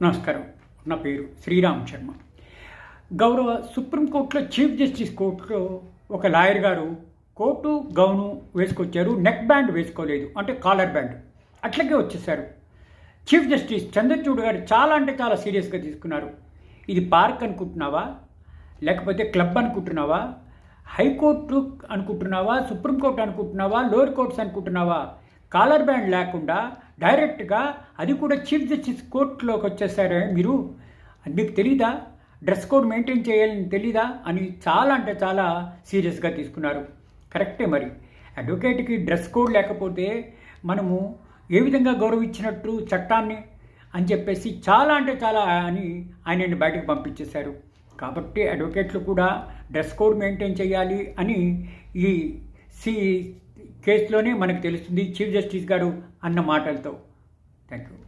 నమస్కారం. నా పేరు శ్రీరామ్ శర్మ. గౌరవ సుప్రీంకోర్టులో చీఫ్ జస్టిస్ కోర్టులో ఒక లాయర్ గారు కోటు గౌను వేసుకొచ్చారు, నెక్ బ్యాండ్ వేసుకోలేదు, అంటే కాలర్ బ్యాండ్ అట్లాగే వచ్చేసారు. చీఫ్ జస్టిస్ చంద్రచూడ్ గారు చాలా అంటే చాలా సీరియస్గా తీసుకున్నారు. ఇది పార్క్ అనుకుంటున్నావా, లేకపోతే క్లబ్ అనుకుంటున్నావా, హైకోర్టు అనుకుంటున్నావా, సుప్రీంకోర్టు అనుకుంటున్నావా, లోయర్ కోర్ట్స్ అనుకుంటున్నావా? కాలర్ బ్యాండ్ లేకుండా డైరెక్ట్గా అది కూడా చీఫ్ జస్టిస్ కోర్టులోకి వచ్చేసారే మీరు, అది మీకు తెలీదా? డ్రెస్ కోడ్ మెయింటైన్ చేయాలని తెలీదా అని చాలా అంటే చాలా సీరియస్గా తీసుకున్నారు. కరెక్టే. మరి అడ్వకేట్కి డ్రెస్ కోడ్ లేకపోతే మనము ఏ విధంగా గౌరవించినట్టు చట్టాన్ని అని చెప్పేసి చాలా అంటే చాలా అని ఆయనని బయటకు పంపించేశారు. కాబట్టి అడ్వకేట్లు కూడా డ్రెస్ కోడ్ మెయింటైన్ చేయాలి అని ఈ కేసులోనే మనకు తెలుస్తుంది చీఫ్ జస్టిస్ గారు అన్న మాటలతో. Thank you.